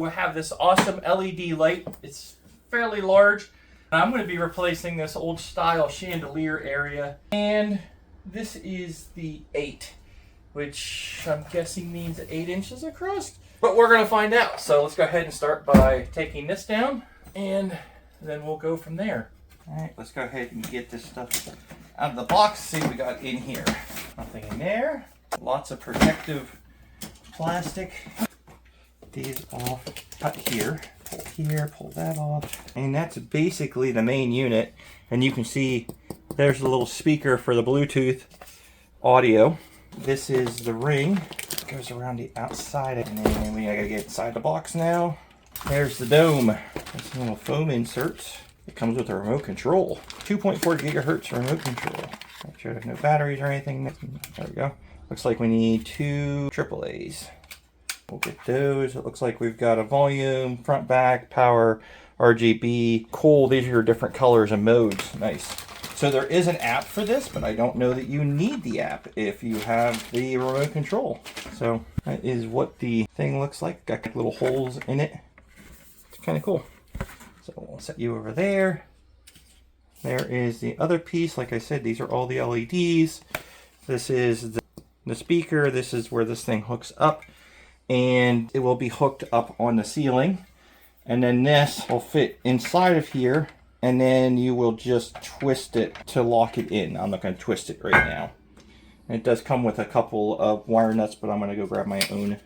We have this awesome LED light. It's fairly large. I'm going to be replacing this old style chandelier area. And this is the 8, which I'm guessing means 8 inches across. But we're going to find out. So let's go ahead and start by taking this down, and then we'll go from there. All right, let's go ahead and get this stuff out of the box. See what we got in here. Nothing in there. Lots of protective plastic. These off, cut here, pull that off. And that's basically the main unit. And you can see there's a little speaker for the Bluetooth audio. This is the ring. It goes around the outside. And then we gotta get inside the box now. There's the dome. There's some little foam inserts. It comes with a remote control. 2.4 gigahertz remote control. Make sure there's no batteries or anything. There we go. Looks like we need 2 AAAs. We'll get those. It looks like we've got a volume, front, back, power, RGB. Cool, these are your different colors and modes. Nice. So there is an app for this, but I don't know that you need the app if you have the remote control. So that is what the thing looks like. Got little holes in it. It's kind of cool. So we'll set you over there. There is the other piece. Like I said, these are all the LEDs. This is the speaker. This is where this thing hooks up. And it will be hooked up on the ceiling, and then this will fit inside of here, and then you will just twist it to lock it in. I'm not going to twist it right now. And it does come with a couple of wire nuts, but I'm going to go grab my own.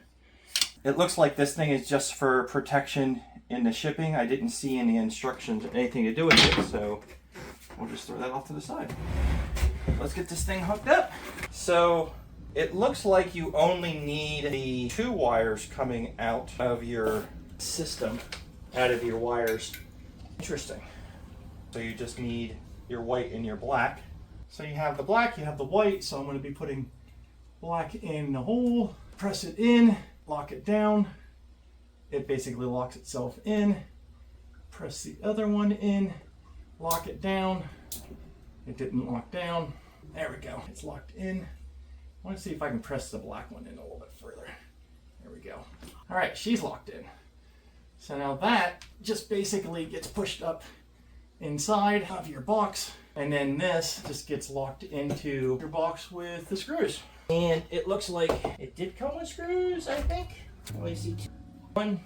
It looks like this thing is just for protection in the shipping. I didn't see any instructions anything to do with it, so we'll just throw that off to the side. Let's get this thing hooked up. So it looks like you only need the 2 wires coming out of your system, out of your wires. Interesting. So you just need your white and your black. So you have the black, you have the white, so I'm going to be putting black in the hole, press it in, lock it down. It basically locks itself in. Press the other one in, lock it down. It didn't lock down. There we go. It's locked in. I want to see if I can press the black one in a little bit further. There we go. All right, she's locked in. So now that just basically gets pushed up inside of your box, and then this just gets locked into your box with the screws. And it looks like it did come with screws, I think. Let me see. One,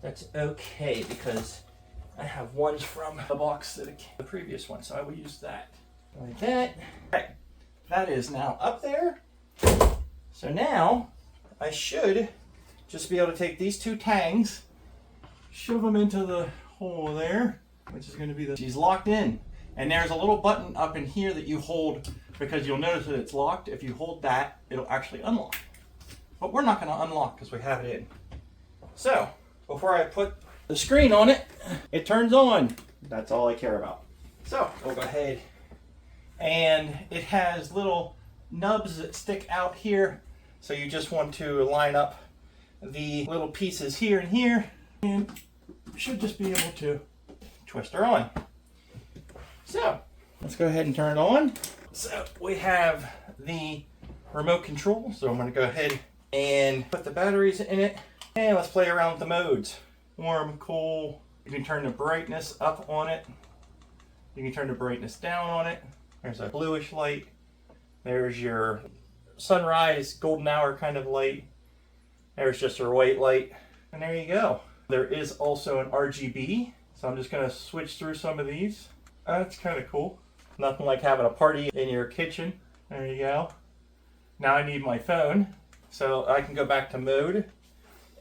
that's okay because I have ones from the box that the previous one, so I will use that. Like that. All right, that is now up there. So now I should just be able to take these 2 tangs, shove them into the hole there, which is going to be she's locked in. And there's a little button up in here that you hold, because you'll notice that it's locked. If you hold that, it'll actually unlock. But we're not going to unlock because we have it in. So before I put the screen on it, it turns on. That's all I care about. So we'll go ahead, and it has little nubs that stick out here, so you just want to line up the little pieces here and here, and you should just be able to twist her on. So let's go ahead and turn it on. So we have the remote control, so I'm going to go ahead and put the batteries in it, and let's play around with the modes. Warm, cool. You can turn the brightness up on it, you can turn the brightness down on it. There's a bluish light. There's your sunrise, golden hour kind of light. There's just your white light. And there you go. There is also an RGB. So I'm just going to switch through some of these. That's kind of cool. Nothing like having a party in your kitchen. There you go. Now I need my phone. So I can go back to mode.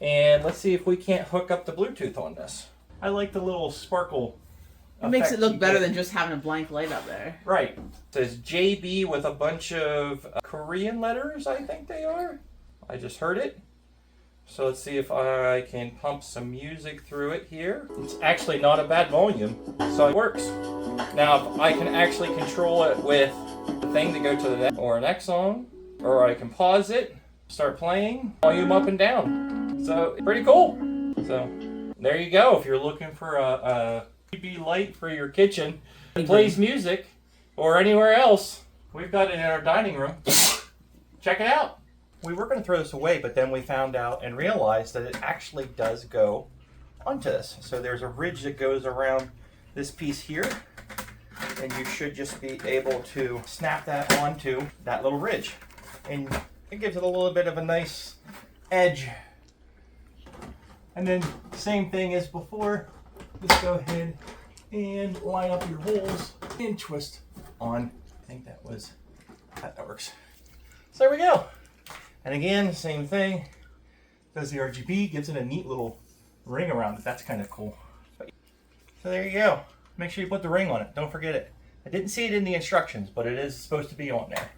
And let's see if we can't hook up the Bluetooth on this. I like the little sparkle. It makes it look better than just having a blank light up there. Right. It says JB with a bunch of Korean letters, I think they are. I just heard it. So let's see if I can pump some music through it here. It's actually not a bad volume, so it works. Now, if I can actually control it with the thing to go to the next song, or I can pause it, start playing, volume up and down. So, pretty cool. So, there you go. If you're looking for a RGB light for your kitchen that plays music, or anywhere else, we've got it in our dining room. Check it out. We were going to throw this away, but then we found out and realized that it actually does go onto this. So there's a ridge that goes around this piece here, and you should just be able to snap that onto that little ridge. And it gives it a little bit of a nice edge. And then same thing as before, just go ahead and line up your holes and twist on. I think that works. So there we go. And again, same thing. Does the RGB, gives it a neat little ring around it. That's kind of cool. So there you go. Make sure you put the ring on it. Don't forget it. I didn't see it in the instructions, but it is supposed to be on there.